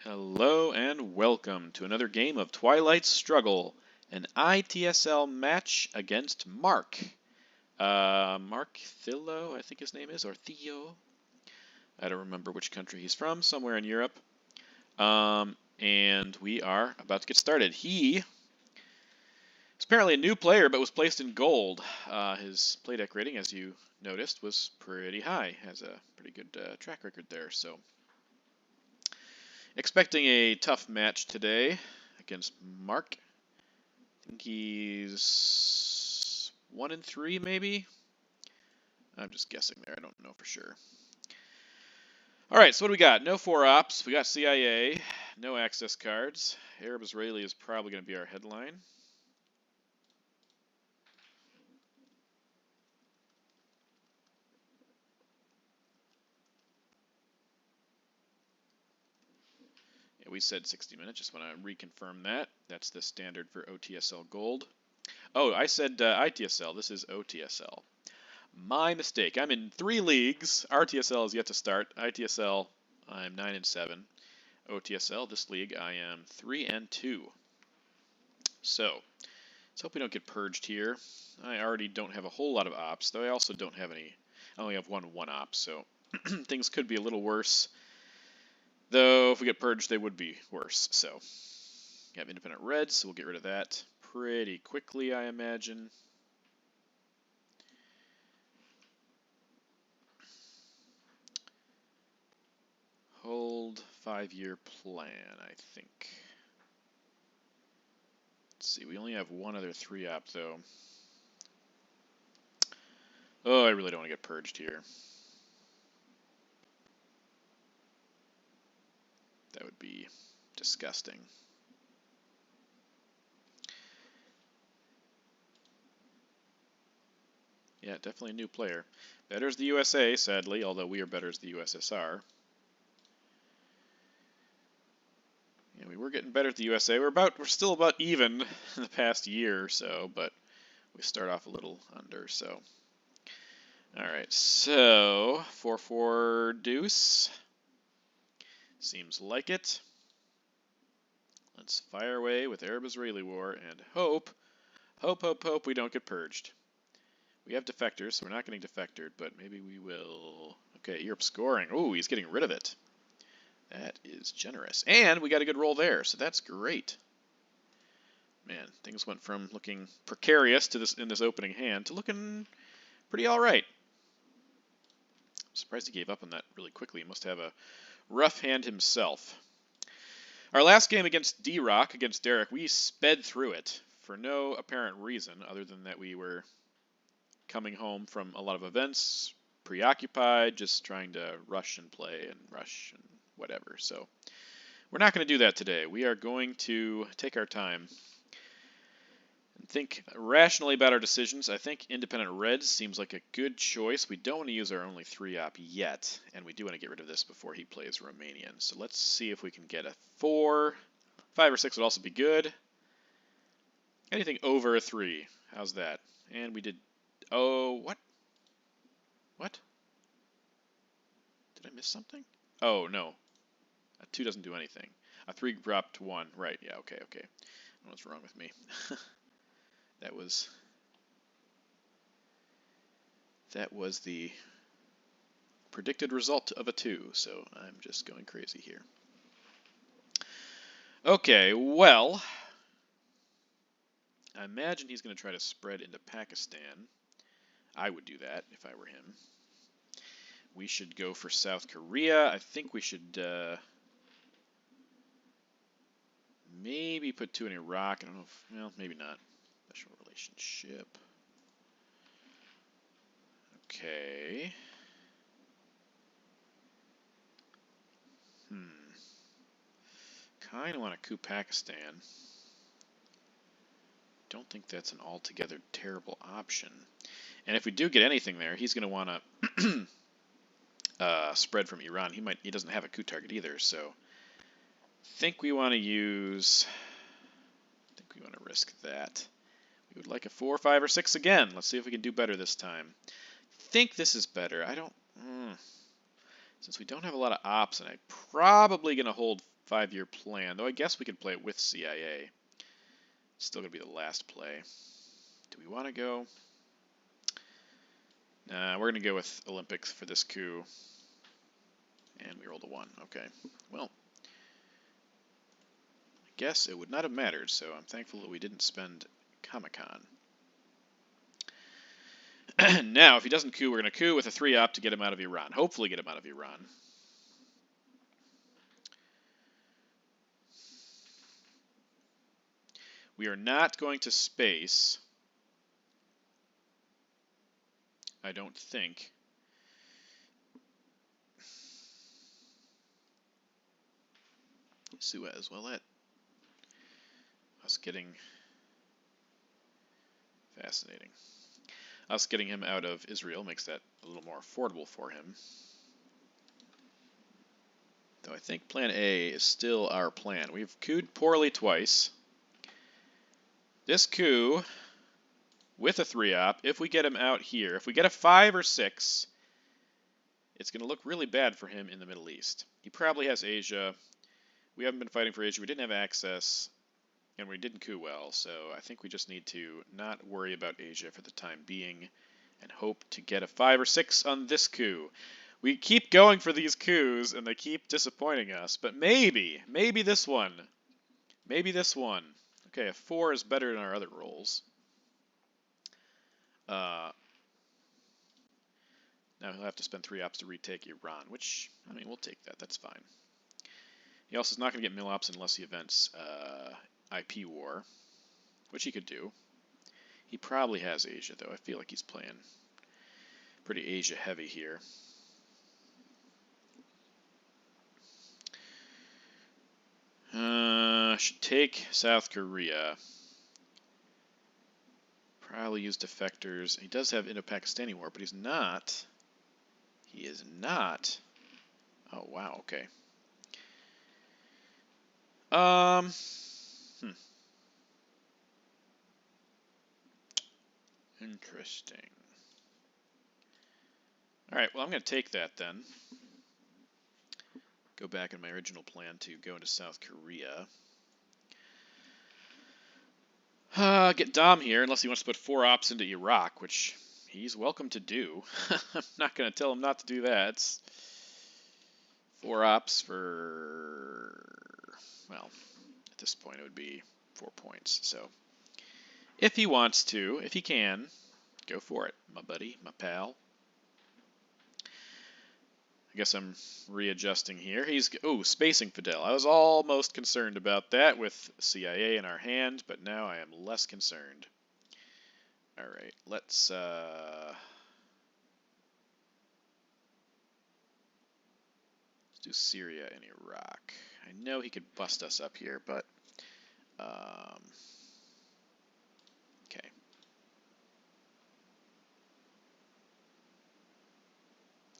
Hello and welcome to another game of Twilight Struggle, an ITSL match against Mark. Mark Thillo, I think his name is, or Theo. I don't remember which country he's from, somewhere in Europe. And we are about to get started. He is apparently a new player, but was placed in gold. His playdeck rating, as you noticed, was pretty high. Has a pretty good track record there, so... Expecting a tough match today against Mark. I think he's 1-3 maybe. I'm just guessing there. I don't know for sure. All right, so what do we got? No 4-ops. We got CIA. No access cards. Arab Israeli is probably going to be our headline. We said 60 minutes, just want to reconfirm that. That's the standard for OTSL Gold. Oh, I said ITSL. This is OTSL. My mistake. I'm in 3 leagues. RTSL is yet to start. ITSL, I'm 9-7. OTSL, this league, I am 3-2. So, let's hope we don't get purged here. I already don't have a whole lot of ops, though I also don't have any. I only have one op, so things could be a little worse. Though, if we get purged, they would be worse. So, we have independent reds, so we'll get rid of that pretty quickly, I imagine. Hold 5-year plan, I think. Let's see, we only have one other 3-op, though. Oh, I really don't want to get purged here. That would be disgusting. Yeah, definitely a new player. Better as the USA, sadly, although we are better as the USSR. Yeah, we were getting better at the USA. We're still about even in the past year or so, but we start off a little under, so. Alright, so 4-4 deuce. Seems like it. Let's fire away with Arab-Israeli war and hope we don't get purged. We have defectors, so we're not getting defectored, but maybe we will. Okay, Europe scoring. Oh, he's getting rid of it. That is generous. And we got a good roll there, so that's great. Man, things went from looking precarious to in this opening hand to looking pretty all right. I'm surprised he gave up on that really quickly. He must have a rough hand himself. Our last game against D-Rock, against Derek, we sped through it for no apparent reason other than that we were coming home from a lot of events, preoccupied, just trying to rush and play and rush and whatever. So we're not going to do that today. We are going to take our time and think rationally about our decisions. I think independent reds seems like a good choice. We don't want to use our only 3-op yet, and we do want to get rid of this before he plays Romanian. So let's see if we can get a 4. 5 or 6 would also be good. Anything over a 3. How's that? And we did... Oh, what? What? Did I miss something? Oh, no. A 2 doesn't do anything. A 3 dropped 1. Right, yeah, okay. I don't know what's wrong with me. That was the predicted result of a 2, so I'm just going crazy here. Okay, well, I imagine he's going to try to spread into Pakistan. I would do that if I were him. We should go for South Korea. I think we should maybe put 2 in Iraq. I don't know if, well, maybe not. Special relationship. Okay. Kind of want to coup Pakistan. Don't think that's an altogether terrible option. And if we do get anything there, he's going to want to spread from Iran. He doesn't have a coup target either, so I think we want to use. I think we want to risk that. We would like a 4, 5, or 6 again. Let's see if we can do better this time. I think this is better. I don't. Since we don't have a lot of ops, and I'm probably going to hold 5-year plan, though I guess we could play it with CIA. It's still going to be the last play. Do we want to go? Nah, we're going to go with Olympics for this coup. And we rolled a 1. Okay. Well, I guess it would not have mattered, so I'm thankful that we didn't spend Comic-Con. Now, if he doesn't coup, we're going to coup with a 3-op to get him out of Iran. Hopefully get him out of Iran. We are not going to space, I don't think. Suez, well, that us getting fascinating. Us getting him out of Israel makes that a little more affordable for him. Though I think plan A is still our plan. We've couped poorly twice. This coup with a 3-op, if we get him out here, if we get a 5 or 6, it's going to look really bad for him in the Middle East. He probably has Asia. We haven't been fighting for Asia. We didn't have access, and we didn't coup well, so I think we just need to not worry about Asia for the time being and hope to get a 5 or 6 on this coup. We keep going for these coups, and they keep disappointing us, but maybe this one. Maybe this one. Okay, a 4 is better than our other rolls. Now he'll have to spend 3 ops to retake Iran, which, I mean, we'll take that. That's fine. He also is not going to get mil ops unless he events IP war, which he could do. He probably has Asia, though. I feel like he's playing pretty Asia heavy here. Should take South Korea. Probably use defectors. He does have Indo-Pakistani war, but he's not. He is not. Oh, wow, okay. Interesting. Alright, well, I'm going to take that then. Go back in my original plan to go into South Korea. Get Dom here, unless he wants to put 4 ops into Iraq, which he's welcome to do. I'm not going to tell him not to do that. It's 4 ops for, well, at this point it would be 4 points. So if he wants to, if he can, go for it, my buddy, my pal. I guess I'm readjusting here. He's, oh, spacing Fidel. I was almost concerned about that with CIA in our hand, but now I am less concerned. All right, let's do Syria and Iraq. I know he could bust us up here, but okay.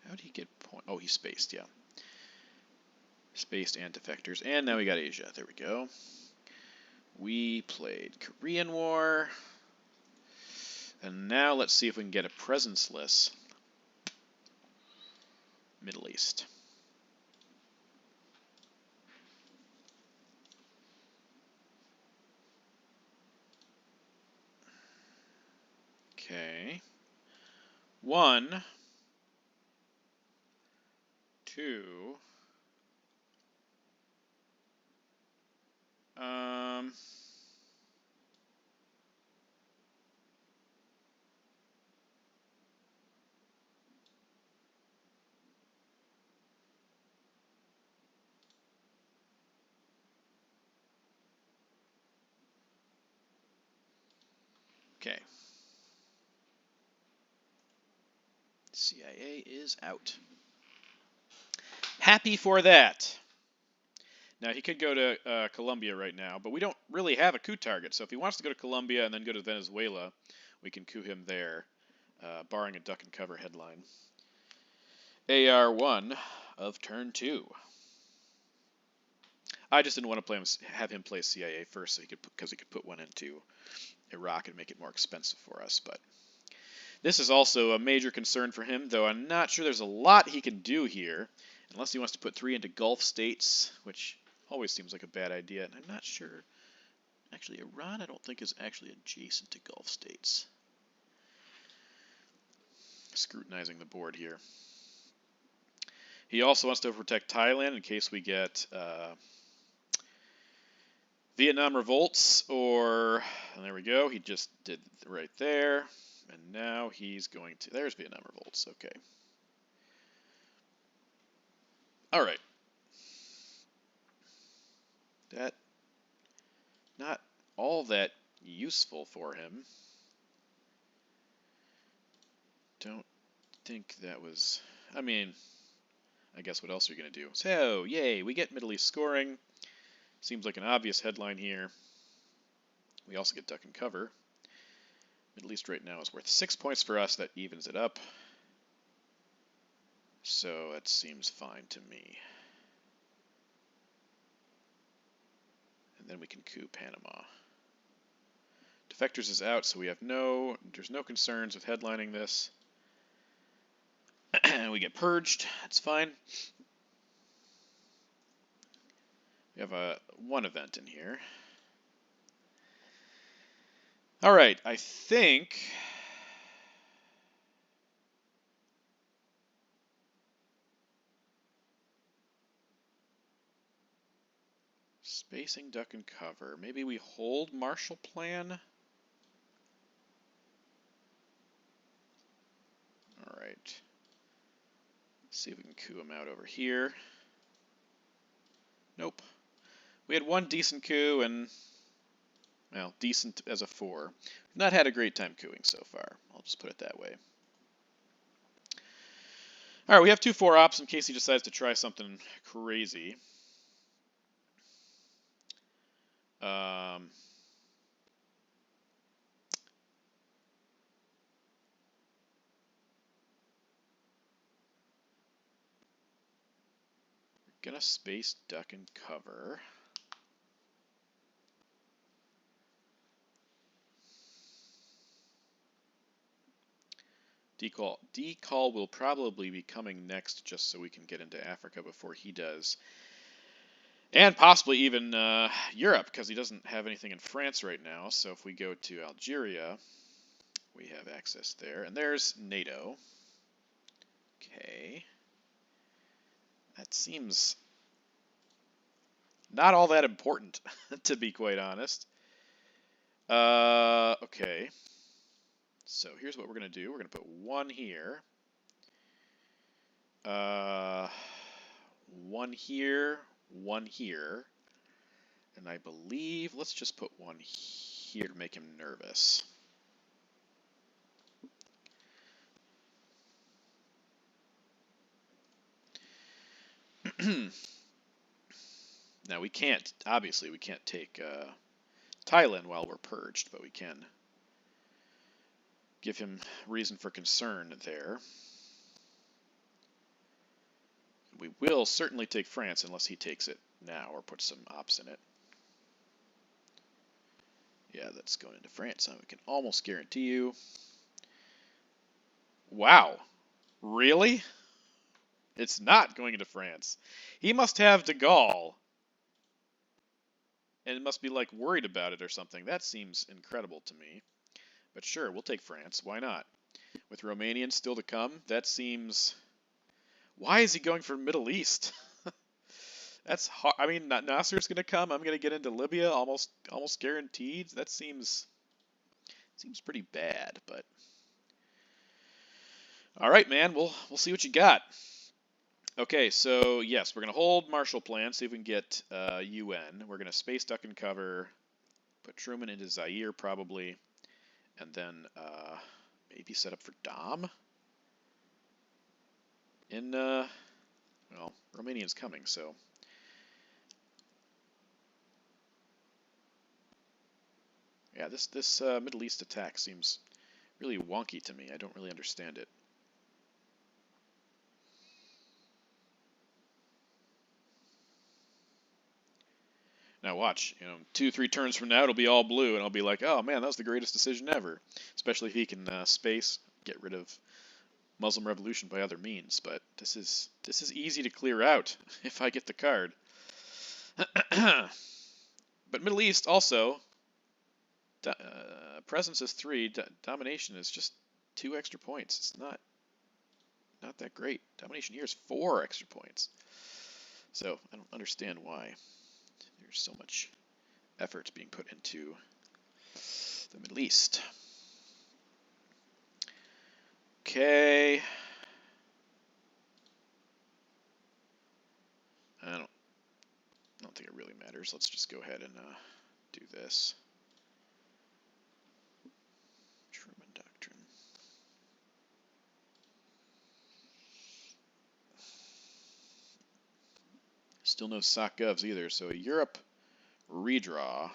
How did he get point? Oh, he spaced, yeah. Spaced and defectors. And now we got Asia. There we go. We played Korean War. And now let's see if we can get a presence-less Middle East. Okay. 1, 2. Okay. CIA is out. Happy for that. Now, he could go to Colombia right now, but we don't really have a coup target. So if he wants to go to Colombia and then go to Venezuela, we can coup him there, barring a duck and cover headline. AR1 of turn 2. I just didn't want to have him play CIA first, so because he could put one into Iraq and make it more expensive for us. But this is also a major concern for him, though I'm not sure there's a lot he can do here, unless he wants to put 3 into Gulf states, which always seems like a bad idea, and I'm not sure. Actually, Iran I don't think is actually adjacent to Gulf states. Scrutinizing the board here. He also wants to protect Thailand in case we get Vietnam revolts, or, and there we go, he just did right there, and now he's going to, there's Vietnam revolts, okay. Alright. That, not all that useful for him. Don't think that was, I mean, I guess what else are you going to do? So, yay, we get Middle East scoring. Seems like an obvious headline here. We also get duck and cover. Middle East right now is worth 6 points for us. That evens it up. So that seems fine to me. And then we can coup Panama. Defectors is out, so we have there's no concerns with headlining this. We get purged. That's fine. We have one event in here. All right, I think spacing, duck, and cover. Maybe we hold Marshall Plan. All right. See if we can coup him out over here. Nope. We had one decent coup and, well, decent as a 4. We've not had a great time cooing so far. I'll just put it that way. All right, we have 2 4-ops in case he decides to try something crazy. We're gonna space, duck, and cover. Decall will probably be coming next just so we can get into Africa before he does. And possibly even Europe, because he doesn't have anything in France right now. So if we go to Algeria, we have access there. And there's NATO. Okay. That seems not all that important, to be quite honest. Okay. So here's what we're going to do. We're going to put 1 here. 1 here. 1 here. And I believe, let's just put 1 here to make him nervous. Now we can't, obviously we can't take Thailand while we're purged, but we can give him reason for concern there. We will certainly take France unless he takes it now or puts some ops in it. Yeah, that's going into France. I can almost guarantee you. Wow. Really? It's not going into France. He must have de Gaulle. And must be like worried about it or something. That seems incredible to me. But sure, we'll take France. Why not? With Romanians still to come, that seems... Why is he going for Middle East? That's hard. I mean, Nasser's going to come. I'm going to get into Libya, almost guaranteed. That seems pretty bad, but all right, man. We'll see what you got. Okay, so yes, we're going to hold Marshall Plan, see if we can get UN. We're going to space, duck, and cover, put Truman into Zaire probably, and then maybe set up for Dom. Well, Romania's coming, so. Yeah, this Middle East attack seems really wonky to me. I don't really understand it. Now watch, 2-3 turns from now it'll be all blue, and I'll be like, oh man, that was the greatest decision ever. Especially if he can space, get rid of Muslim Revolution by other means. But this is easy to clear out if I get the card. But Middle East also, presence is 3, domination is just 2 extra points. It's not that great. Domination here is 4 extra points. So I don't understand why there's so much effort being put into the Middle East. Okay. I don't think it really matters. Let's just go ahead and do this. Truman Doctrine. Still no sock govs either, so a Europe redraw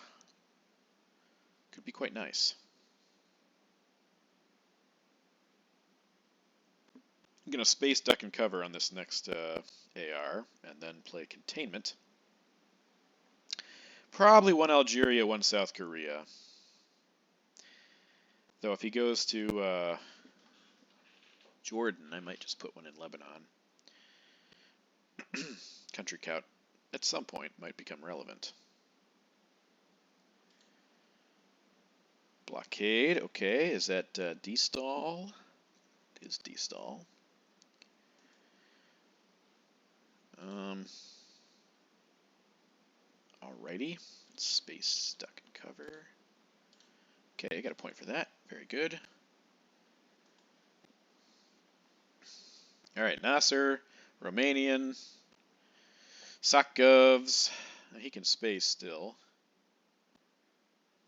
could be quite nice. I'm going to space duck and cover on this next AR, and then play containment. Probably 1 Algeria, 1 South Korea. Though if he goes to Jordan, I might just put 1 in Lebanon. Country count at some point might become relevant. Blockade, okay, is that destall? It is destall. Alrighty, space duck and cover. Okay, I got a point for that. Very good. Alright, Nasser, Romanian, Sakgovs. He can space still.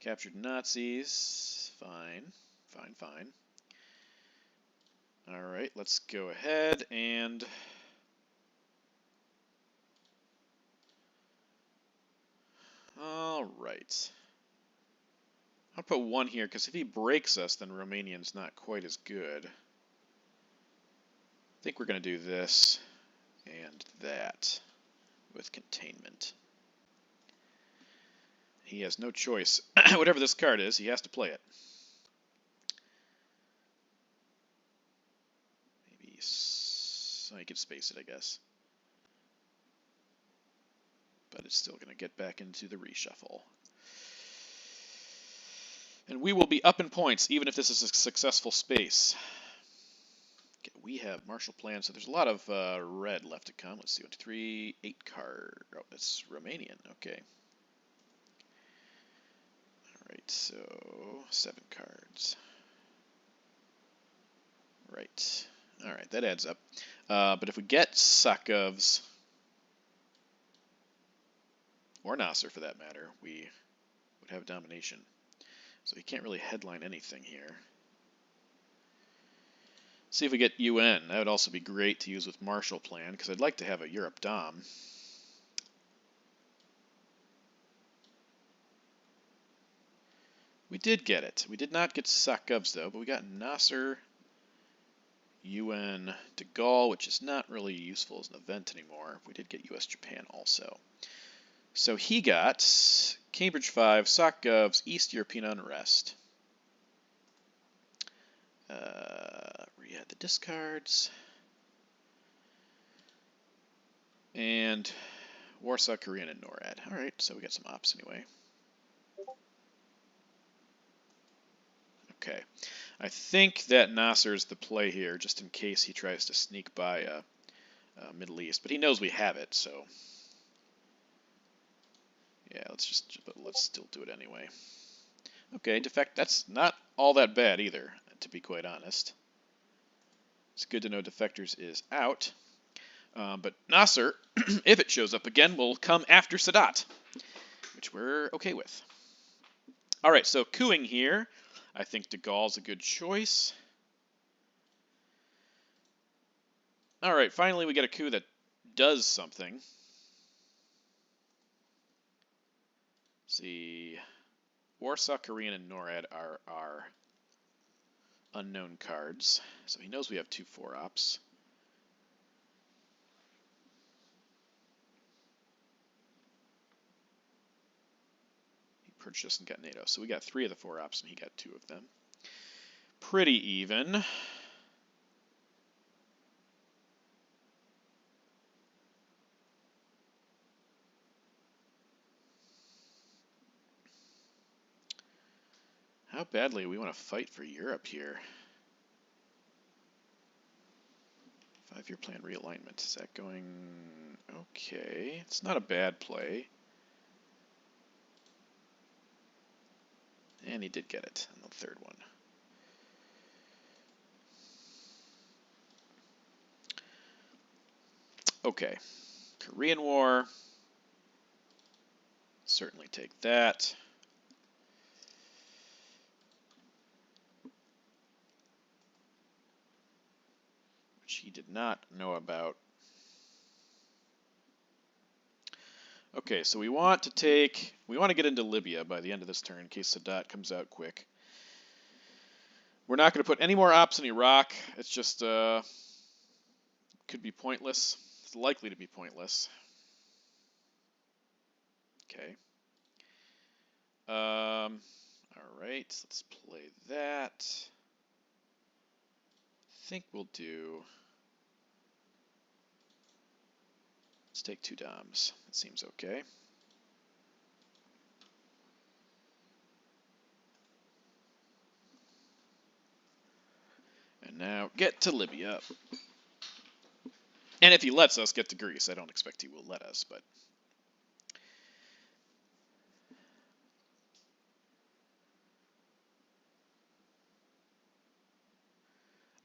Captured Nazis. Fine. Fine, fine. Alright, let's go ahead and alright. I'll put 1 here, because if he breaks us, then Romanian's not quite as good. I think we're going to do this and that with containment. He has no choice. Whatever this card is, he has to play it. Maybe so he could space it, I guess. But it's still going to get back into the reshuffle. And we will be up in points, even if this is a successful space. Okay, we have Marshall Plan, so there's a lot of red left to come. Let's see, 1, 2, 3, 8 card. Oh, that's Romanian. Okay. Alright, so 7 cards. Right. Alright, that adds up. But if we get Sakovs, or Nasser for that matter, we would have domination. So he can't really headline anything here. See if we get UN. That would also be great to use with Marshall Plan, because I'd like to have a Europe Dom. We did get it. We did not get Sakovs, though, but we got Nasser, UN, de Gaulle, which is not really useful as an event anymore. We did get US-Japan also. So he got Cambridge 5, Sakovs, East European Unrest. Re-add the discards. And Warsaw, Korean, and NORAD. Alright, so we got some ops anyway. Okay. I think that Nasser's the play here, just in case he tries to sneak by Middle East. But he knows we have it, so... yeah, let's still do it anyway. Okay, defect, that's not all that bad either, to be quite honest. It's good to know defectors is out. But Nasser, if it shows up again, will come after Sadat, which we're okay with. All right, so cooing here. I think de Gaulle's a good choice. All right, finally we get a coup that does something. See, Warsaw, Korean, and NORAD are our unknown cards. So he knows we have 2 4-ops. He purged us and got NATO. So we got 3 of the 4-ops and he got 2 of them. Pretty even. How badly we want to fight for Europe here. 5-year plan realignment. Is that going okay? It's not a bad play. And he did get it on the third one. Okay. Korean War. Certainly take that. Which he did not know about. Okay, so we want to get into Libya by the end of this turn in case Sadat comes out quick. We're not going to put any more ops in Iraq. It's just, could be pointless. It's likely to be pointless. Okay. All right, let's play that. I think we'll do... Let's take 2 Doms. That seems okay. And now get to Libya. And if he lets us get to Greece, I don't expect he will let us, but...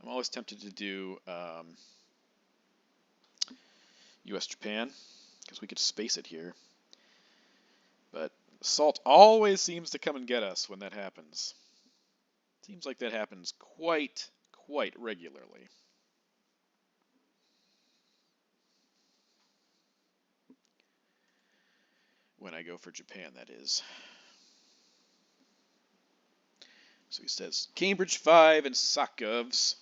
I'm always tempted to do US-Japan, because we could space it here. But Salt always seems to come and get us when that happens. Seems like that happens quite regularly. When I go for Japan, that is. So he says Cambridge 5 and Sakovs.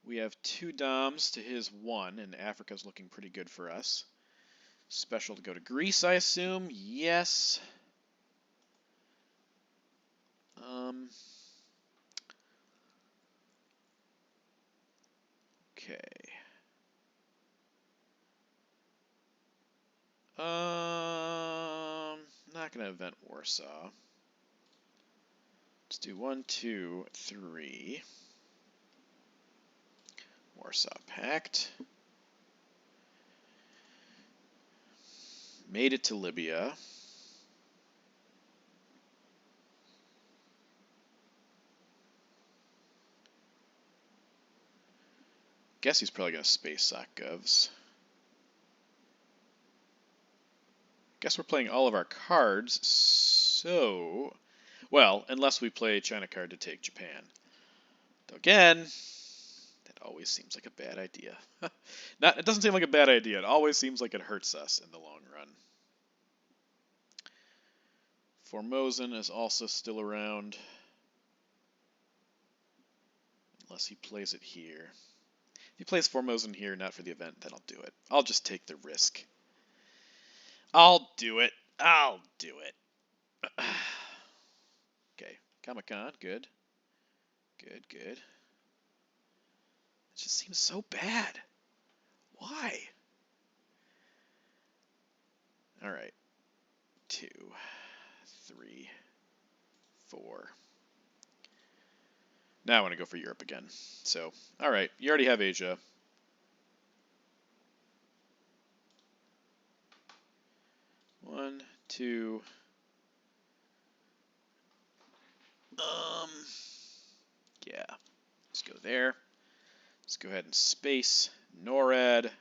We have 2 Doms to his 1, and Africa's looking pretty good for us. Special to go to Greece, I assume. Yes. Okay. Not gonna event Warsaw. Let's do 1, 2, 3. Warsaw Pact. Made it to Libya. Guess he's probably going to space Sakovs. Guess we're playing all of our cards, so... Well, unless we play China card to take Japan. Though again, that always seems like a bad idea. It doesn't seem like a bad idea. It always seems like it hurts us in the long run. Formosan is also still around. Unless he plays it here. If he plays Formosan here, not for the event, then I'll do it. I'll just take the risk. I'll do it. I'll do it. Okay, Kamakan, good. Good, good. It just seems so bad. Why? All right. 2, 3, 4. Now I want to go for Europe again. So, all right, you already have Asia. One, two. Yeah. Let's go there. Let's go ahead and space NORAD.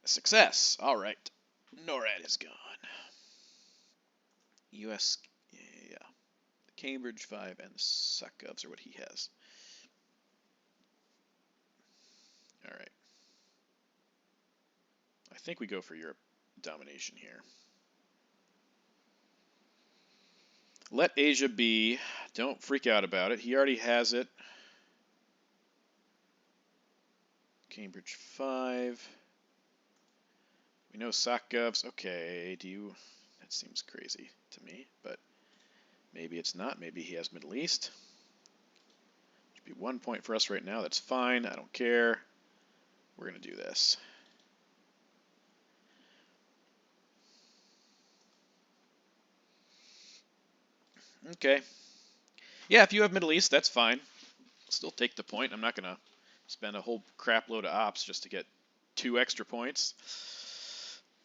Success. All right. NORAD is gone. US, yeah. Cambridge 5 and Sakovs are what he has. All right. I think we go for Europe domination here. Let Asia be. Don't freak out about it. He already has it. Cambridge 5. We know Sakovs. Okay, that seems crazy to me, but maybe it's not. Maybe he has Middle East. Should be 1 point for us right now. That's fine. I don't care. We're going to do this. Okay. Yeah, if you have Middle East, that's fine. Still take the point. I'm not going to spend a whole crap load of ops just to get 2 extra points.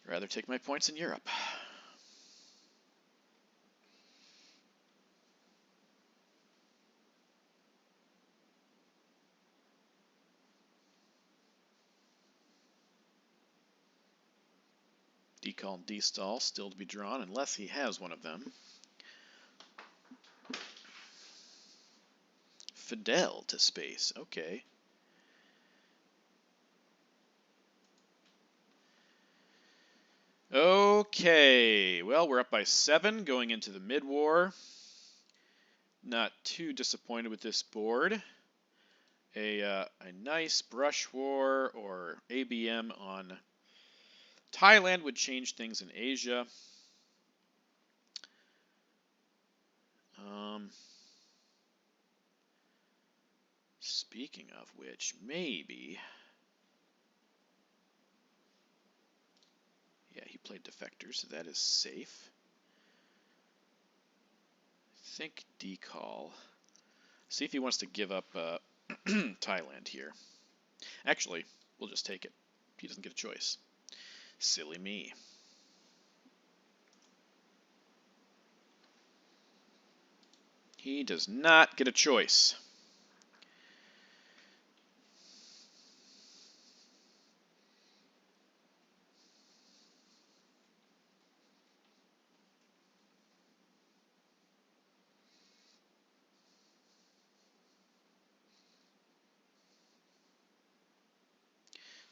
Rather take my points in Europe. Decall and destall still to be drawn unless he has one of them. Fidel to space. Okay. Okay. Well, we're up by 7 going into the mid-war. Not too disappointed with this board. A nice brush war or ABM on Thailand would change things in Asia. Speaking of which, maybe... Yeah, he played defectors, so that is safe. Think decall. See if he wants to give up Thailand here. Actually, we'll just take it. He doesn't get a choice. Silly me. He does not get a choice.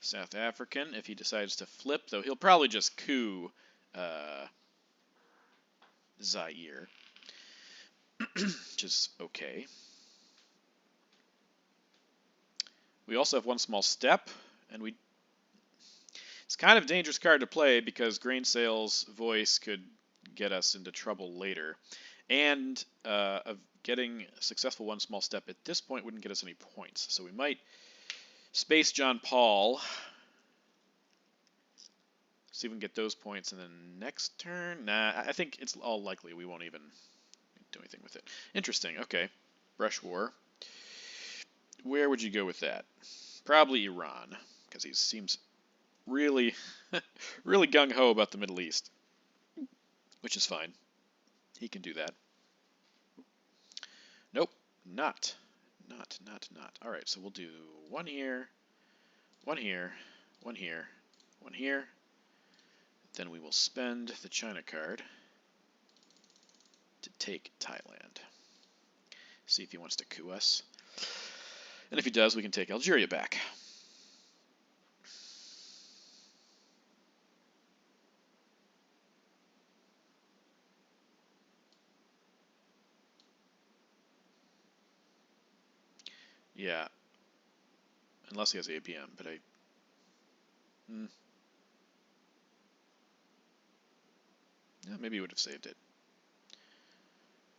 South African, if he decides to flip, though he'll probably just coup Zaire, which is okay. We also have one small step, and it's kind of a dangerous card to play because grain sales voice could get us into trouble later. And of getting a successful one small step at this point wouldn't get us any points. So we might space John Paul. See if we can get those points, and then next turn, nah, I think it's all likely we won't even do anything with it. Interesting, okay. Brush war. Where would you go with that? Probably Iran, because he seems really, really gung-ho about the Middle East, which is fine. He can do that. Nope, not. All right, so we'll do one here, one here, one here, one here. Then we will spend the China card to take Thailand. See if he wants to coup us. And if he does, we can take Algeria back. Yeah. Unless he has APM, but yeah, maybe he would have saved it.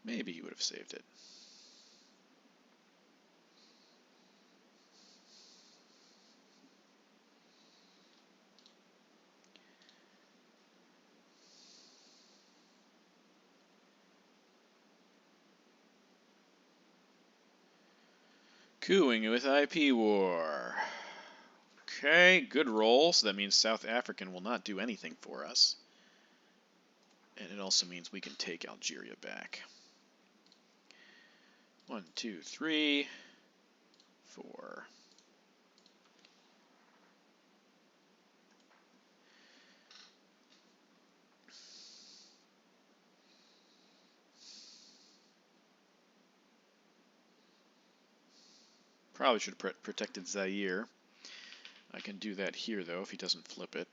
Maybe he would have saved it. Cooing with IP war. Okay, good roll. So that means South African will not do anything for us. And it also means we can take Algeria back. 1, 2, 3, 4. Probably should have protected Zaire. I can do that here, though, if he doesn't flip it.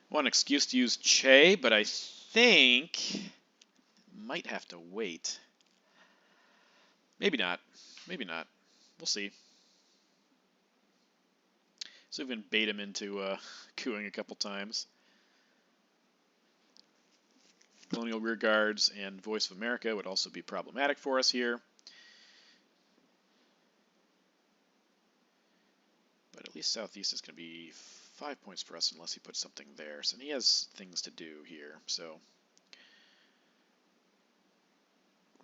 One excuse to use Che, but I think might have to wait. Maybe not. Maybe not. We'll see. So we can bait him into cooing a couple times. Colonial Rear Guards and Voice of America would also be problematic for us here. But at least Southeast is going to be 5 points for us unless he puts something there. So he has things to do here. So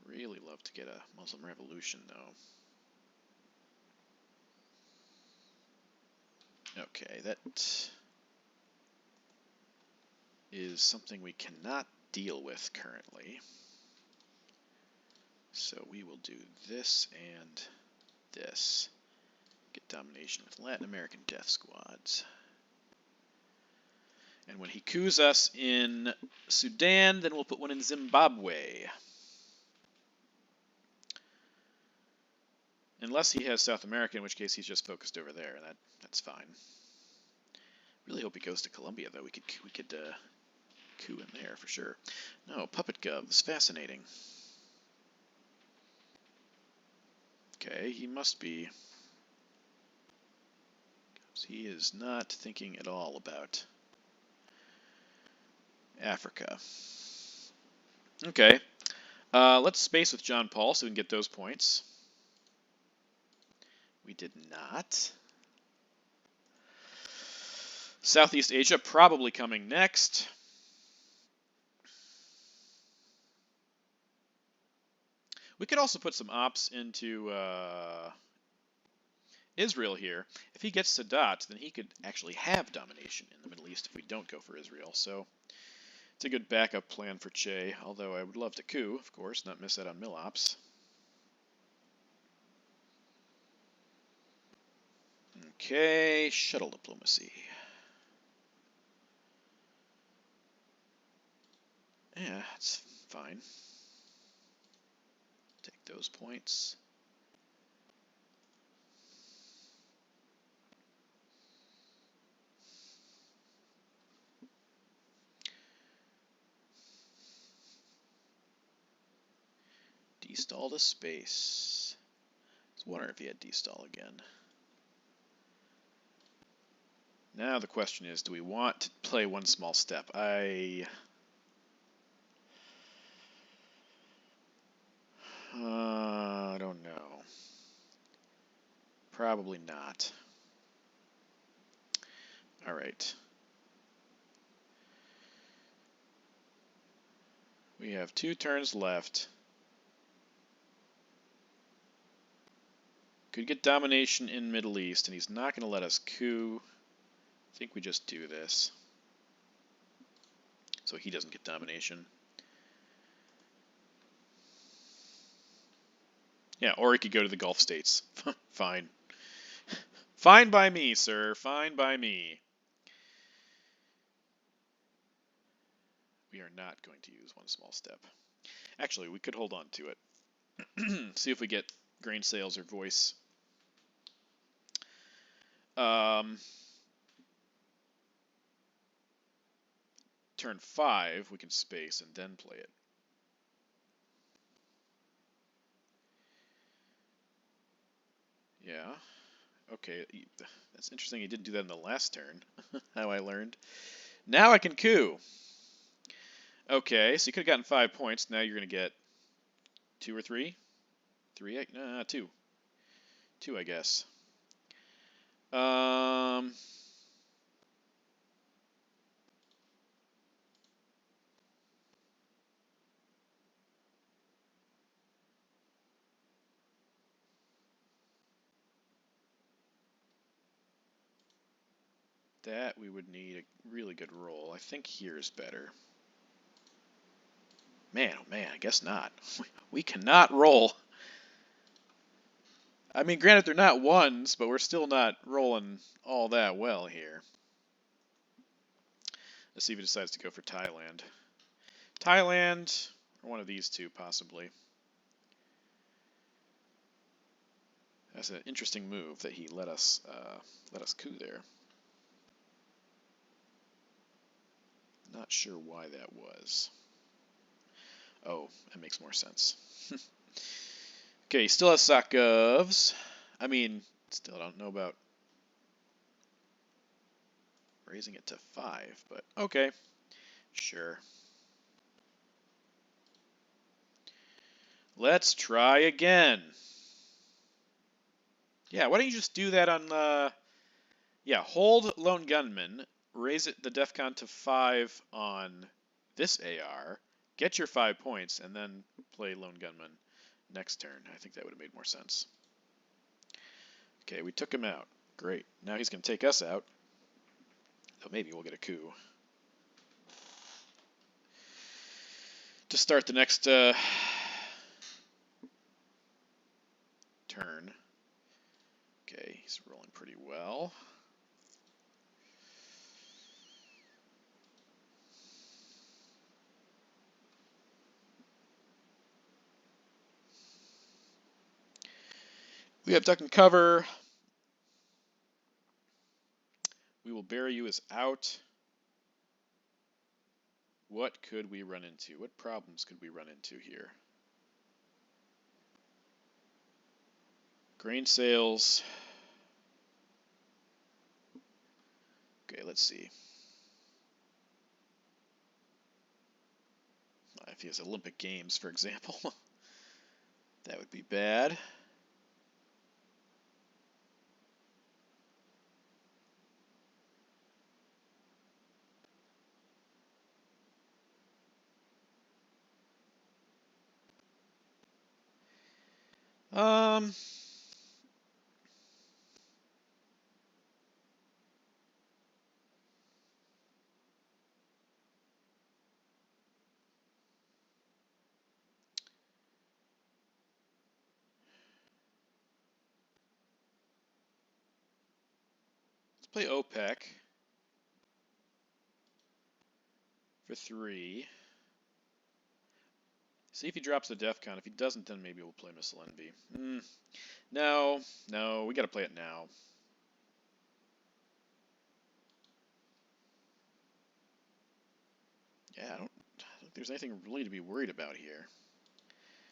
really love to get a Muslim revolution, though. Okay, that is something we cannot deal with currently. So we will do this and this. Get domination with Latin American death squads. And when he coups us in Sudan, then we'll put one in Zimbabwe. Unless he has South America, in which case he's just focused over there. That's fine. Really hope he goes to Colombia, though. We could coup in there for sure. No, puppet govs. Fascinating. Okay, he must be. He is not thinking at all about Africa. Okay. Let's space with John Paul so we can get those points. We did not. Southeast Asia probably coming next. We could also put some ops into Israel here. If he gets Sadat, then he could actually have domination in the Middle East if we don't go for Israel. So it's a good backup plan for Che, although I would love to coup, of course, not miss out on mill ops. Okay, shuttle diplomacy. Yeah, that's fine. Take those points. Destall to space. I was wondering if he had destall again. Now the question is, do we want to play one small step? I don't know. Probably not. All right. We have 2 turns left. Could get domination in Middle East, and he's not going to let us coup. I think we just do this. So he doesn't get domination. Yeah, or he could go to the Gulf states. Fine. Fine by me, sir. Fine by me. We are not going to use one small step. Actually, we could hold on to it. See if we get grain sales or voice. Turn 5, we can space and then play it. Yeah. Okay, that's interesting. He didn't do that in the last turn. How I learned. Now I can coup. Okay, so you could have gotten 5 points. Now you're going to get 2 or 3? 3? 2. 2, I guess. That we would need a really good roll. I think here's better. Man, oh man, I guess not. We cannot roll. I mean, granted, they're not ones, but we're still not rolling all that well here. Let's see if he decides to go for Thailand. Thailand, or one of these two, possibly. That's an interesting move that he let us coup there. Not sure why that was. Oh, that makes more sense. Okay, he still has Sakovs. I mean, still don't know about raising it to 5, but okay, sure. Let's try again. Yeah, why don't you just do that on, yeah, hold Lone Gunman, raise it the DEFCON to 5 on this AR, get your 5 points, and then play Lone Gunman next turn. I think that would have made more sense. Okay, we took him out. Great. Now he's going to take us out. So maybe we'll get a coup. To start the next turn. Okay, he's rolling pretty well. We have duck and cover. We will bury you as out. What could we run into? What problems could we run into here? Grain sales. Okay, let's see. If he has Olympic Games, for example, that would be bad. Let's play OPEC for 3. See if he drops the DEFCON. If he doesn't, then maybe we'll play Missile Envy. No, we got to play it now. Yeah, I don't think there's anything really to be worried about here.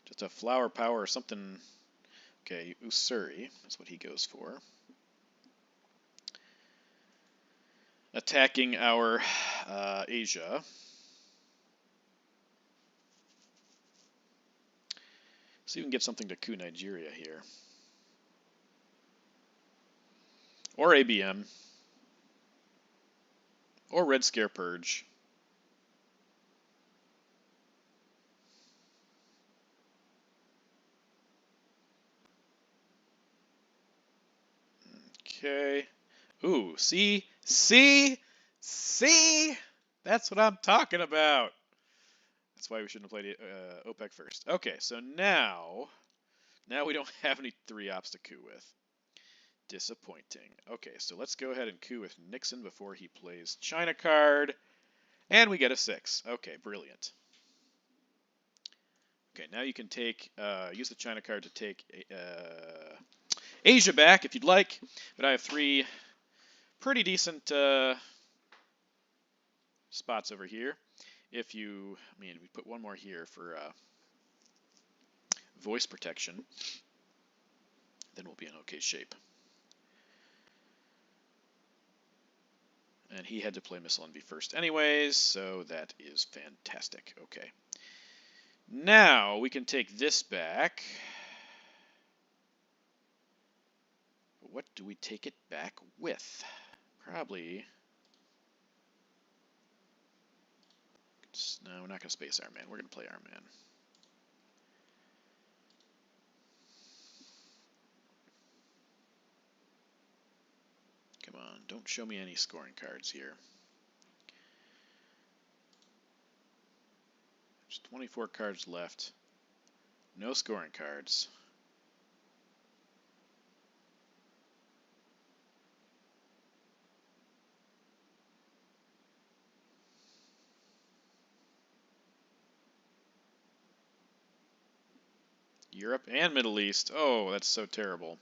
Just a flower power or something. Okay, Usuri, that's what he goes for. Attacking our Asia. See if we can get something to coup Nigeria here. Or ABM. Or Red Scare Purge. Okay. Ooh, see? That's what I'm talking about. That's why we shouldn't have played OPEC first. Okay, so now we don't have any 3-ops to coup with. Disappointing. Okay, so let's go ahead and coup with Nixon before he plays China card. And we get a 6. Okay, brilliant. Okay, now you can take use the China card to take Asia back if you'd like. But I have 3 pretty decent spots over here. If you, we put 1 more here for voice protection, then we'll be in okay shape. And he had to play Missile Envy first anyways, so that is fantastic. Okay. Now we can take this back. What do we take it back with? Probably... No, we're not going to space Our Man. We're going to play Our Man. Come on, don't show me any scoring cards here. There's 24 cards left. No scoring cards. Europe and Middle East. Oh, that's so terrible.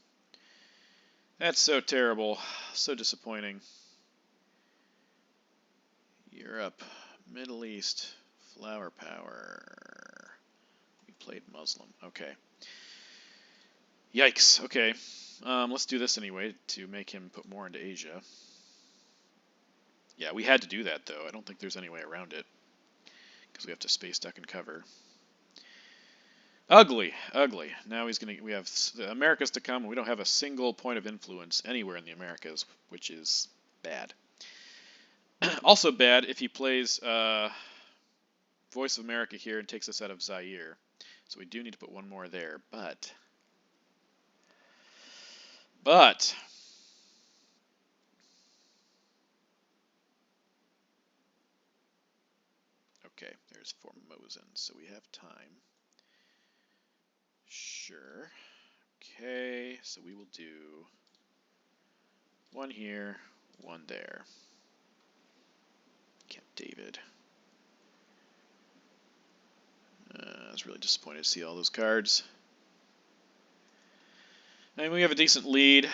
That's so terrible. So disappointing. Europe, Middle East, flower power. We played Muslim. Okay. Yikes. Okay. Let's do this anyway to make him put more into Asia. Yeah, we had to do that, though. I don't think there's any way around it, because we have to space duck and cover. Ugly, ugly. Now we have the Americas to come, and we don't have a single point of influence anywhere in the Americas, which is bad. Also bad if he plays Voice of America here and takes us out of Zaire. So we do need to put one more there, but okay, there's Formosan, so we have time. Sure. Okay, so we will do one here, one there. Camp David. I was really disappointed to see all those cards. And we have a decent lead.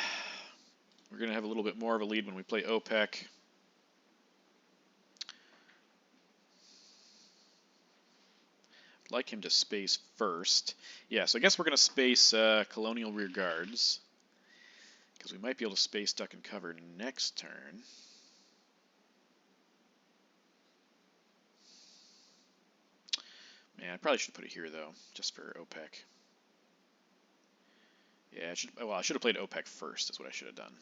We're going to have a little bit more of a lead when we play OPEC. I'd like him to space first. Yeah, so I guess we're going to space Colonial Rear Guards, because we might be able to space Duck and Cover next turn. Man, I probably should put it here, though, just for OPEC. Yeah, I should have played OPEC first, is what I should have done.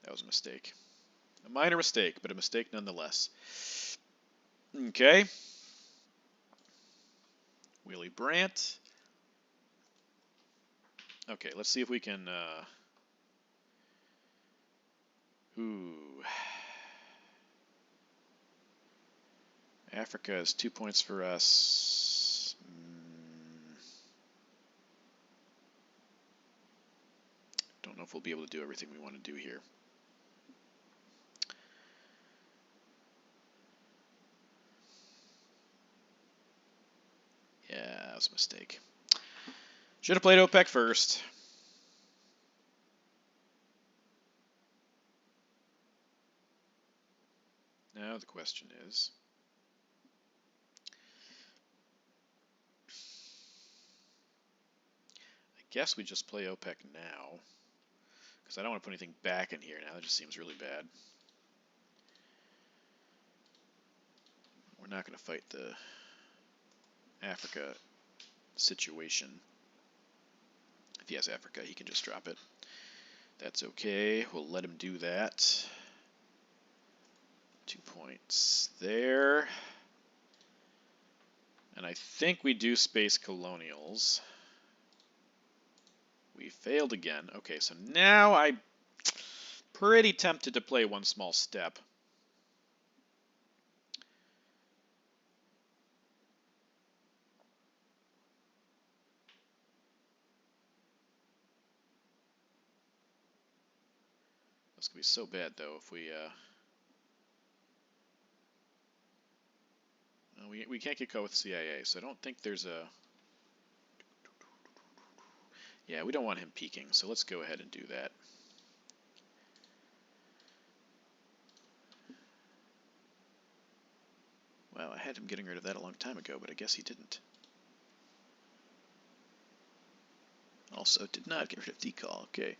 That was a mistake. A minor mistake, but a mistake nonetheless. Okay. Willie Brandt. Okay, let's see if we can... Ooh. Africa is 2 points for us. Don't know if we'll be able to do everything we want to do here. Yeah, that was a mistake. Should have played OPEC first. Now the question is... I guess we just play OPEC now, because I don't want to put anything back in here now. That just seems really bad. We're not going to fight the Africa situation. If he has Africa, he can just drop it. That's okay. We'll let him do that. 2 points there. And I think we do space colonials. We failed again. Okay, so now I'm pretty tempted to play one small step. This could be so bad, though, if we... we can't get caught with CIA, so I don't think there's a... Yeah, we don't want him peeking, so let's go ahead and do that. Well, I had him getting rid of that a long time ago, but I guess he didn't. Also, did not get rid of decal. Okay.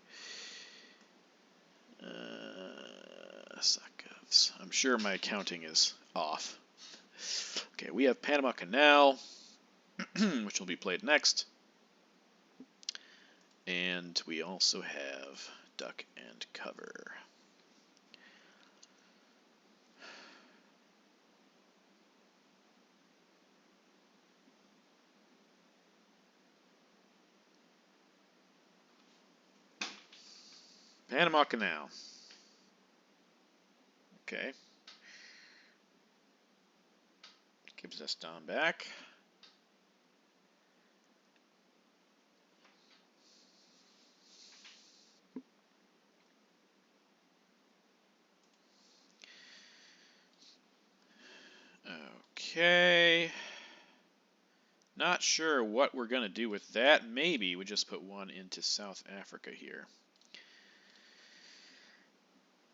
Sakovs. I'm sure my accounting is off. Okay, we have Panama Canal, which will be played next. And we also have Duck and Cover. Panama Canal. Okay. Gives us Don back. Okay. Not sure what we're going to do with that. Maybe we just put one into South Africa here.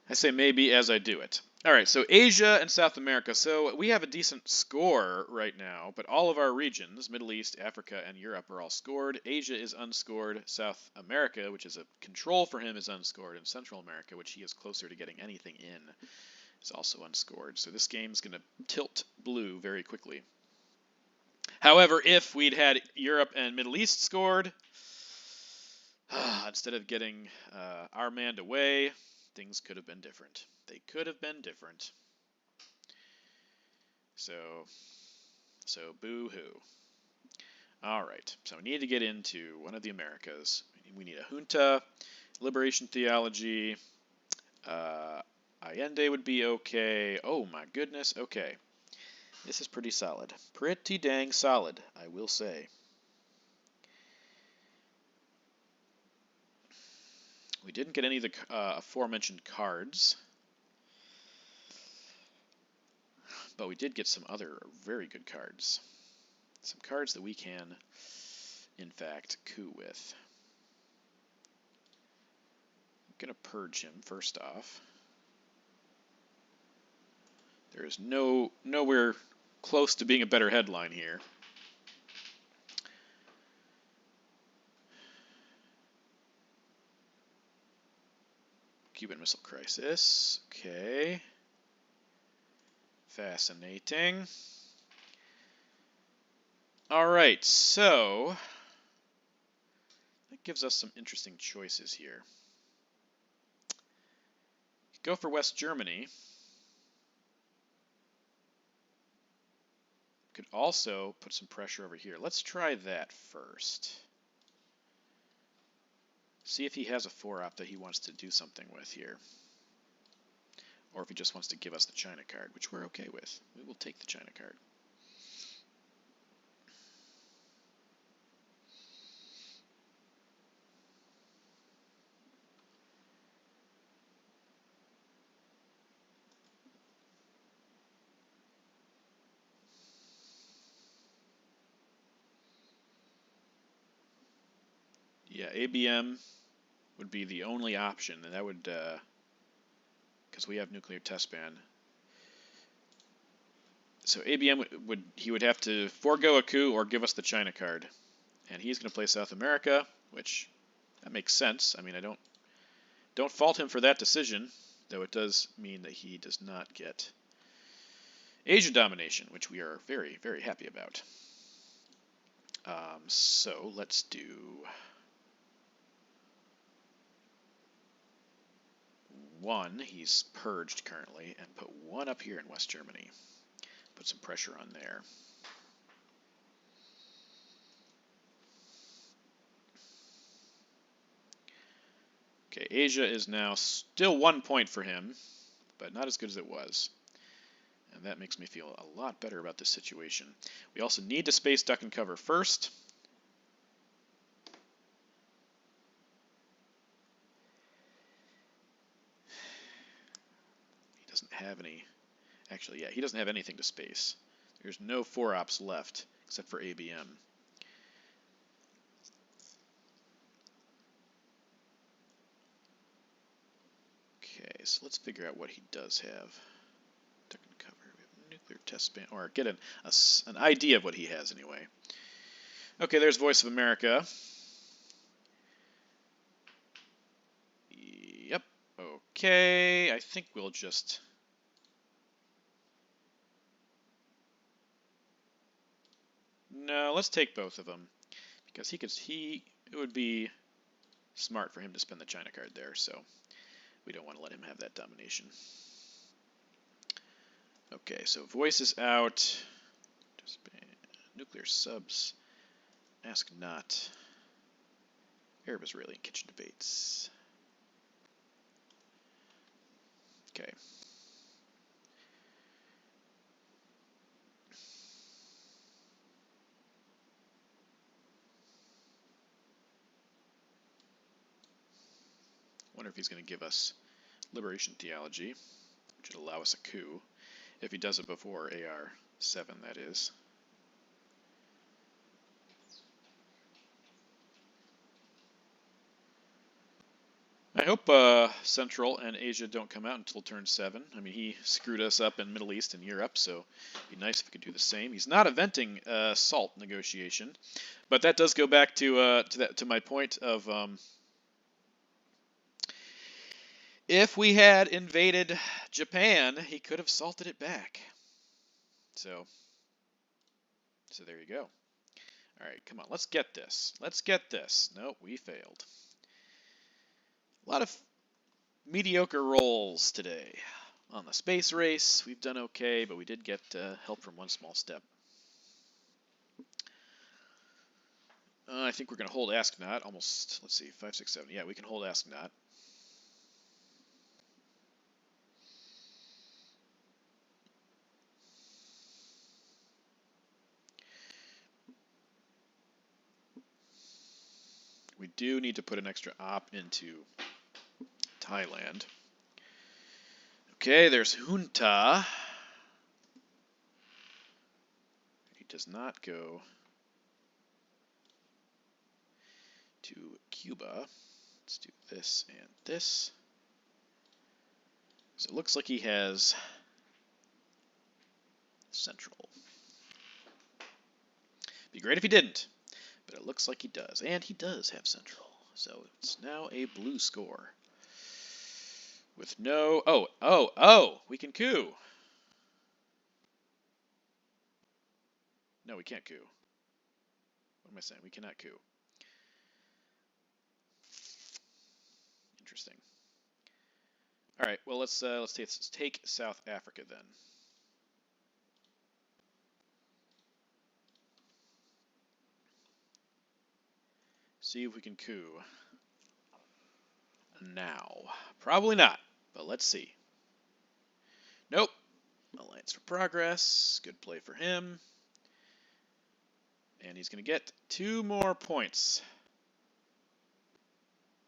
I say maybe as I do it. All right, so Asia and South America. So we have a decent score right now, but all of our regions, Middle East, Africa, and Europe, are all scored. Asia is unscored. South America, which is a control for him, is unscored. And Central America, which he is closer to getting anything in, is also unscored. So this game is going to tilt blue very quickly. However, if we'd had Europe and Middle East scored, instead of getting our man away, things could have been different. They could have been different. So boo-hoo. All right, so we need to get into one of the Americas. We need a junta, liberation theology. Allende would be okay. Oh my goodness, okay. This is pretty solid. Pretty dang solid, I will say. We didn't get any of the aforementioned cards, but we did get some other very good cards. Some cards that we can, in fact, coup with. I'm going to purge him first off. There is nowhere close to being a better headline here. Cuban Missile Crisis. Okay. Fascinating. All right, so that gives us some interesting choices here. Go for West Germany. Could also put some pressure over here. Let's try that first. See if he has a 4-op that he wants to do something with here. Or if he just wants to give us the China card, which we're okay with. We will take the China card. Yeah, ABM would be the only option, and that would, because we have nuclear test ban. So ABM he would have to forego a coup or give us the China card, and he's going to play South America, which that makes sense. I mean, I don't fault him for that decision, though it does mean that he does not get Asia domination, which we are very, very happy about. So let's do one. He's purged currently, and put one up here in West Germany. Put some pressure on there. Okay, Asia is now still 1 point for him, but not as good as it was. And that makes me feel a lot better about this situation. We also need to space duck and cover first. He doesn't have any. Actually, yeah, he doesn't have anything to space. There's no 4-ops left except for ABM. Okay, so let's figure out what he does have. Duck and cover. We have nuclear test ban, or get an idea of what he has anyway. Okay, there's Voice of America. Yep. Okay, I think we'll just. No, let's take both of them, because it would be smart for him to spend the China card there, so we don't want to let him have that domination. Okay, so Voice is out. Nuclear subs. Ask not. Arab-Israeli kitchen debates. Okay. Wonder if he's going to give us liberation theology, which would allow us a coup. If he does it before AR-7, that is. I hope Central and Asia don't come out until turn 7. I mean, he screwed us up in Middle East and Europe, so it'd be nice if we could do the same. He's not eventing SALT negotiation, but that does go back to my point of if we had invaded Japan, he could have salted it back. So So there you go. All right, come on, let's get this. Let's get this. Nope, we failed. A lot of mediocre rolls today. On the space race, we've done okay, but we did get help from one small step. I think we're going to hold Ask Not. Almost, let's see, 5, 6, 7. Yeah, we can hold Ask Not. We do need to put an extra op into Thailand. Okay, there's Junta. He does not go to Cuba. Let's do this and this. So it looks like he has Central. Be great if he didn't, but it looks like he does. And he does have Central. So it's now a blue score. With no... Oh! We can coup! No, we can't coup. What am I saying? We cannot coup. Interesting. All right, well, let's take South Africa then. See if we can coup. Now. Probably not, but let's see. Nope. Alliance for Progress. Good play for him. And he's going to get 2 more points.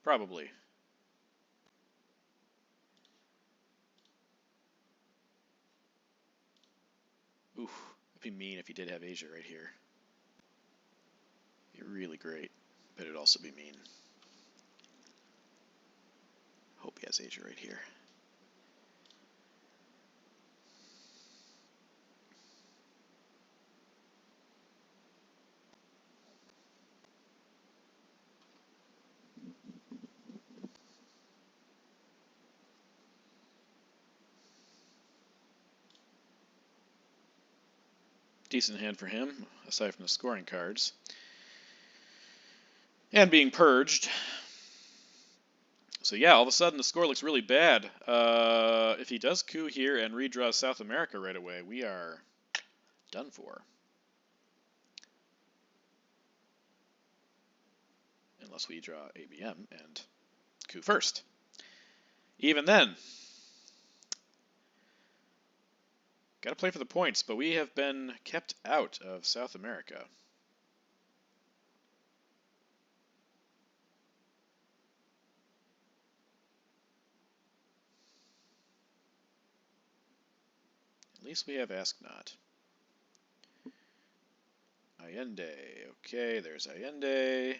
Probably. Oof. It'd be mean if he did have Asia right here. It'd be really great, but it'd also be mean. Hope he has Asia right here. Decent hand for him, aside from the scoring cards. And being purged. So yeah, all of a sudden the score looks really bad. If he does coup here and redraws South America right away, we are done for. Unless we draw ABM and coup first. Even then, got to play for the points, but we have been kept out of South America. At least we have Ask Not. Allende. Okay, there's Allende.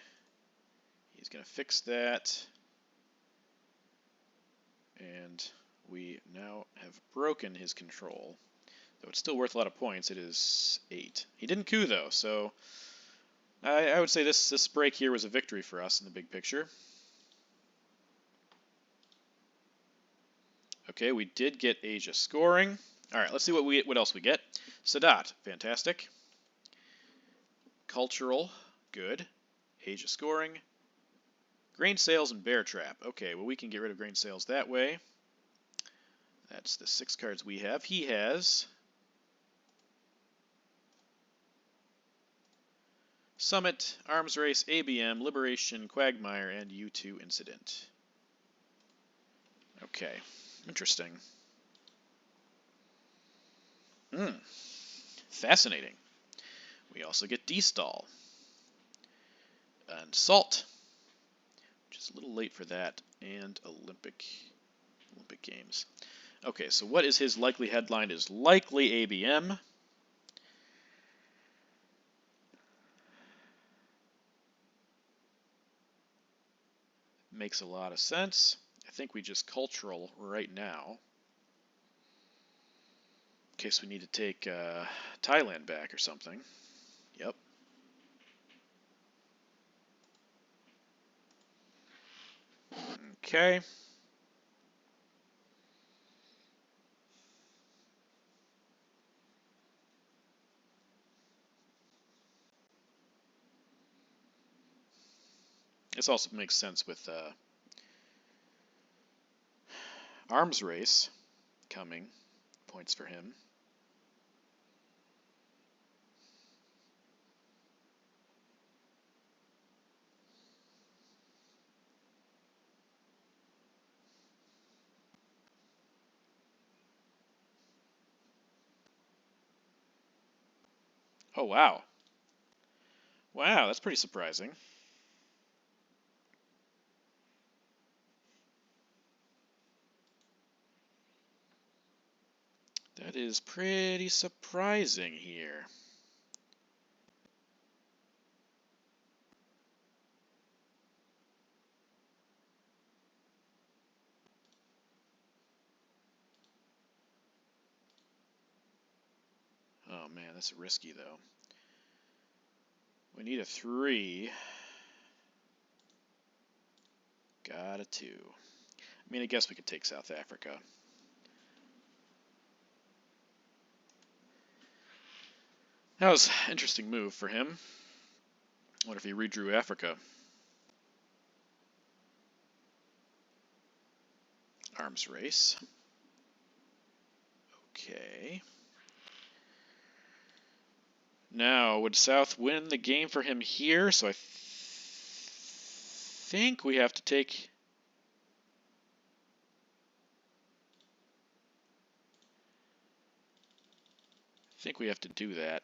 He's going to fix that. And we now have broken his control. Though it's still worth a lot of points, it is 8. He didn't coup, though, so I would say this break here was a victory for us in the big picture. Okay, we did get Asia scoring. All right, let's see what else we get. Sadat, fantastic. Cultural, good. Asia scoring. Grain sales and bear trap. Okay, well, we can get rid of grain sales that way. That's the 6 cards we have. He has Summit, Arms Race, ABM, Liberation, Quagmire, and U2 Incident. Okay, interesting. Fascinating. We also get D-Stall. And Salt, which is a little late for that, and Olympic Games. Okay, so what is his likely headline? Is likely ABM. Makes a lot of sense. I think we just cultural right now. In case we need to take Thailand back or something. Yep. Okay. This also makes sense with arms race coming. Points for him. Oh, wow. Wow, that's pretty surprising. That is pretty surprising here. Oh man, that's risky though. We need a 3. Got a 2. I mean, I guess we could take South Africa. That was an interesting move for him. What if he redrew Africa? Arms race. Okay. Now, would South win the game for him here? So I think we have to take... I think we have to do that.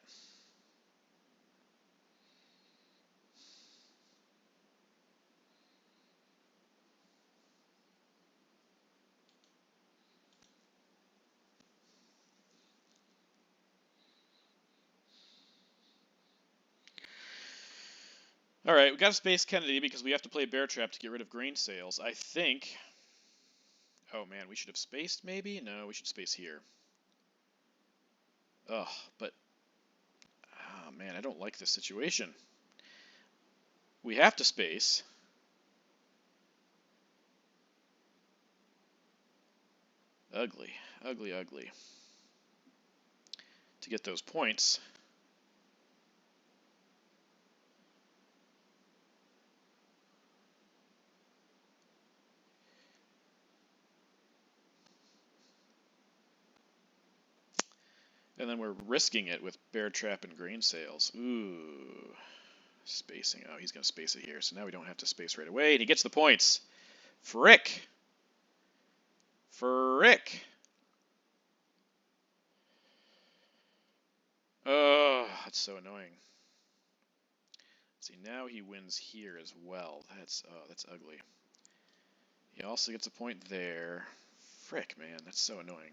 All right, we got to space Kennedy because we have to play Bear Trap to get rid of grain sales. I think... Oh man, we should have spaced maybe? No, we should space here. Ugh, but... Oh man, I don't like this situation. We have to space. Ugly, ugly, ugly. To get those points. And then we're risking it with Bear Trap and grain sales. Ooh. Spacing. Oh, he's going to space it here. So now we don't have to space right away. And he gets the points. Frick. Frick. Oh, that's so annoying. See, now he wins here as well. That's ugly. He also gets a point there. Frick, man. That's so annoying.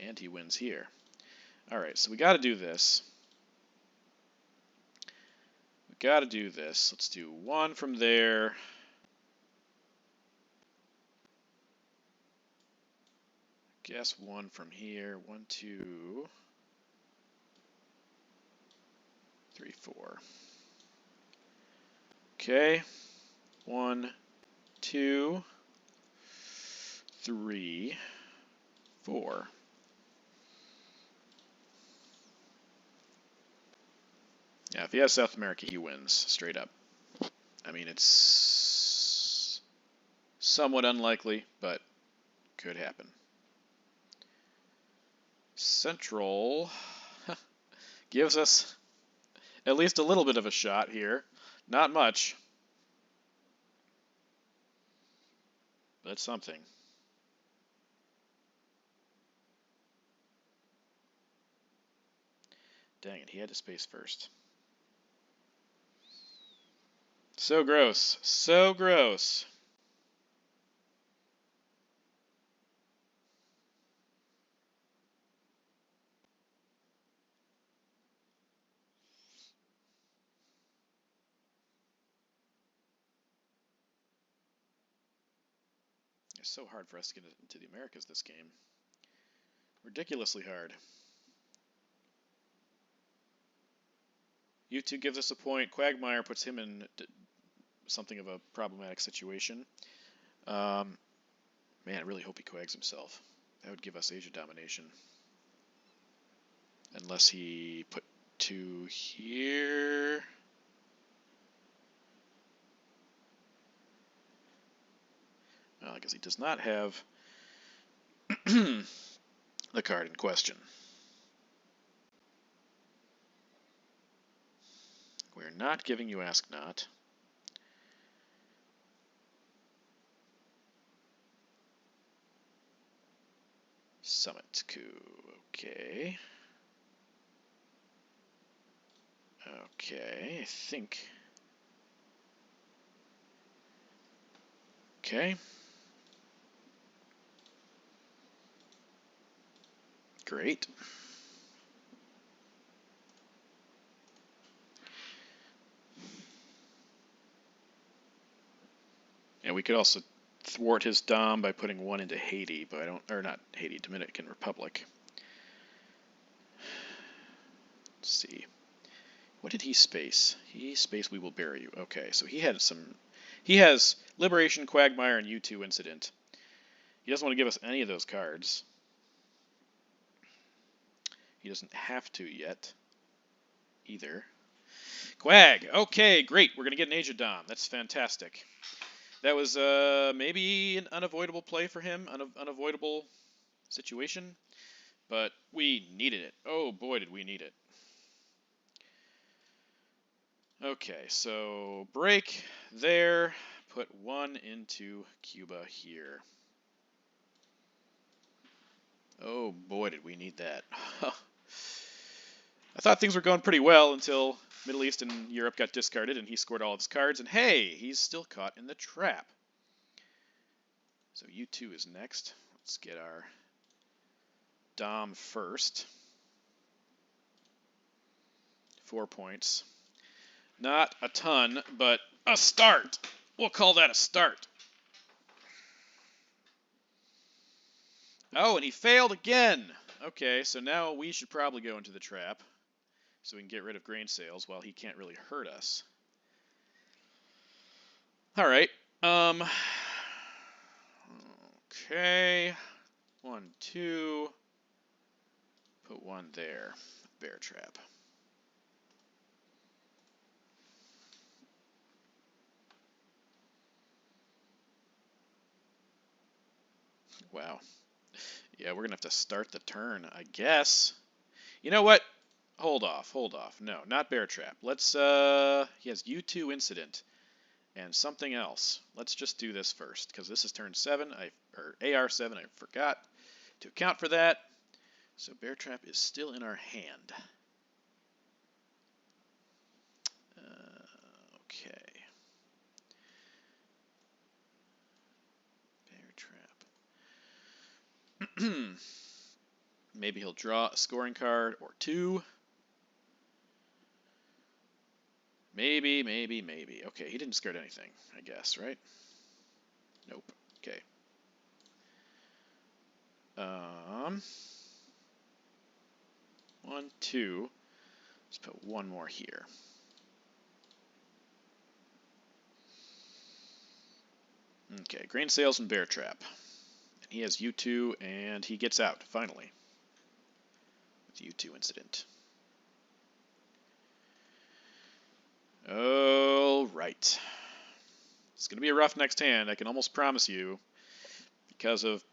And he wins here. Alright, so we got to do this. We got to do this. Let's do 1 from there. Guess 1 from here. 1, 2, 3, 4. Okay. 1, 2, 3, 4. Yeah, if he has South America, he wins, straight up. I mean, it's somewhat unlikely, but could happen. Central gives us at least a little bit of a shot here. Not much, but something. Dang it, he had to space first. So gross. So gross. It's so hard for us to get into the Americas this game. Ridiculously hard. U2 gives us a point. Quagmire puts him in something of a problematic situation. Man, I really hope he quags himself. That would give us Asia domination. Unless he put 2 here. Well, I guess he does not have the card in question. We're not giving you Ask Not. Summit Coup. Okay. Okay, I think. Okay. Great. And we could also thwart his Dom by putting 1 into Haiti, but I don't, or not Haiti, Dominican Republic. Let's see. What did he space? He spaced We Will Bury You. Okay, so he has Liberation, Quagmire, and U2 Incident. He doesn't want to give us any of those cards. He doesn't have to yet, either. Quag! Okay, great. We're going to get an Age of Dom. That's fantastic. That was maybe an unavoidable play for him, unavoidable situation, but we needed it. Oh boy, did we need it. Okay, so break there, put 1 into Cuba here. Oh boy, did we need that. I thought things were going pretty well until Middle East and Europe got discarded and he scored all of his cards, and hey, he's still caught in the trap. So U2 is next. Let's get our Dom first. 4 points. Not a ton, but a start. We'll call that a start. Oh, and he failed again. Okay, so now we should probably go into the trap so we can get rid of grain sales while he can't really hurt us. All right. Okay. 1, 2. Put 1 there. Bear trap. Wow. Yeah, we're going to have to start the turn, I guess. You know what? Hold off. No, not bear trap. Let's, he has U2 Incident and something else. Let's just do this first, because this is turn 7, or AR7, I forgot to account for that. So bear trap is still in our hand. Okay. Bear trap. Maybe he'll draw a scoring card or 2. Maybe. Okay, he didn't discard anything, I guess, right? Nope. Okay. 1, 2. Let's put 1 more here. Okay, grain sales and bear trap. And he has U2, and he gets out, finally. With U2 Incident. All right. It's going to be a rough next hand, I can almost promise you, because of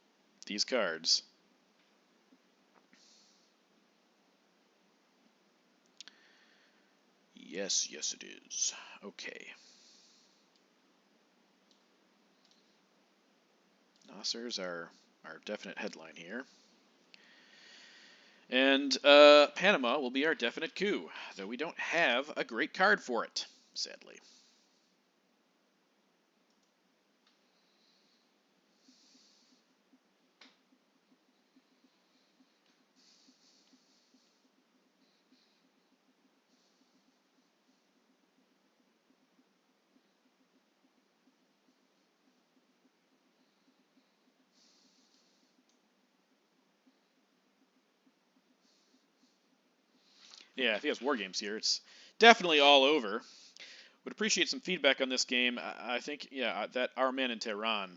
these cards. Yes, it is. Okay. Nasser's our definite headline here. And Panama will be our definite coup, though we don't have a great card for it, sadly. Yeah, if he has War Games here, it's definitely all over. Would appreciate some feedback on this game. I think, yeah, that our man in Tehran.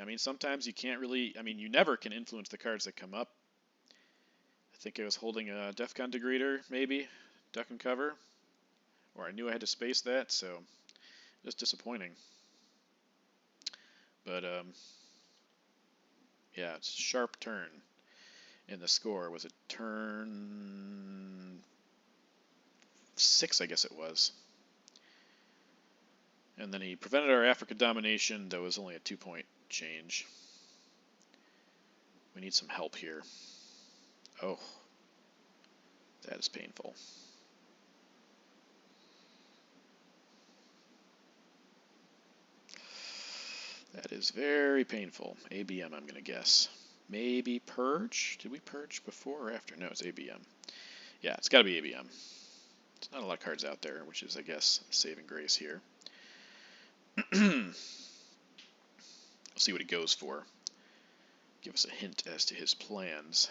I mean, sometimes you can't really, I mean, you never can influence the cards that come up. think I was holding a DEFCON degreater, maybe, duck and cover, or I knew I had to space that, so just disappointing. But yeah, it's a sharp turn, and the score was a turn 6, I guess it was. And then he prevented our Africa domination. That was only a 2-point change. We need some help here. Oh, that is painful. That is very painful. ABM, I'm going to guess. Maybe purge? Did we purge before or after? No, it's ABM. Yeah, it's got to be ABM. There's not a lot of cards out there, which is, I guess, saving grace here. We'll see what he goes for. Give us a hint as to his plans.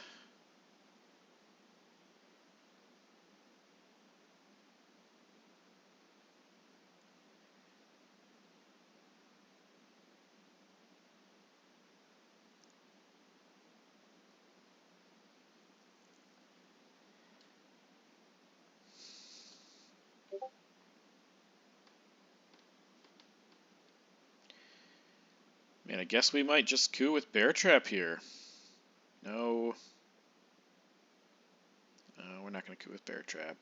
Man, I guess we might just coup with Bear Trap here. No. No, we're not going to coup with Bear Trap.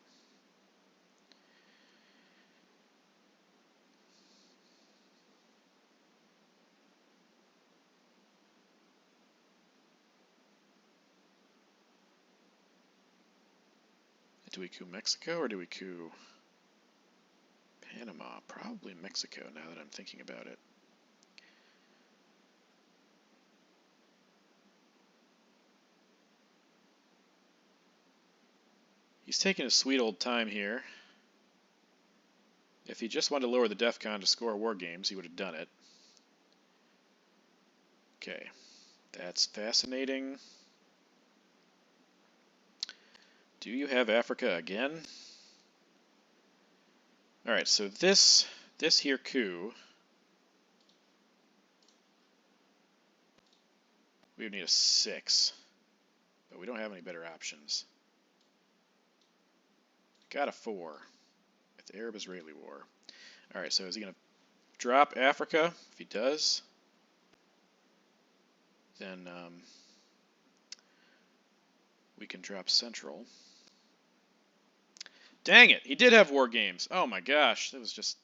Do we coup Mexico or do we coup Panama? Probably Mexico now that I'm thinking about it. He's taking a sweet old time here. If he just wanted to lower the DEFCON to score war games, he would have done it. Okay, that's fascinating. Do you have Africa again? Alright, so this here coup, we would need a 6, but we don't have any better options. Got a 4 with the Arab-Israeli war. Alright, so is he going to drop Africa? If he does, then we can drop Central. Dang it, he did have war games. Oh my gosh, that was just...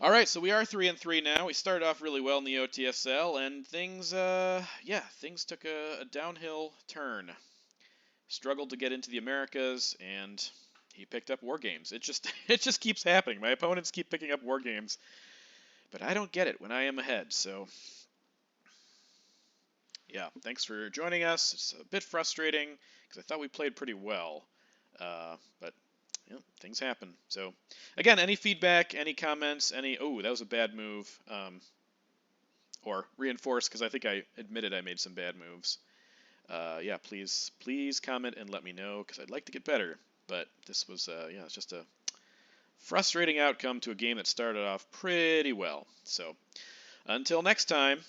Alright, so we are 3-3 now. We started off really well in the OTSL, and things, things took a downhill turn. Struggled to get into the Americas, and he picked up war games. It just keeps happening. My opponents keep picking up war games, but I don't get it when I am ahead. So, yeah, thanks for joining us. It's a bit frustrating because I thought we played pretty well, but you know, things happen. So, again, any feedback, any comments, oh, that was a bad move, or reinforce, because I think I admitted I made some bad moves. Yeah, please comment and let me know, because I'd like to get better. But this was, it's just a frustrating outcome to a game that started off pretty well. So, until next time.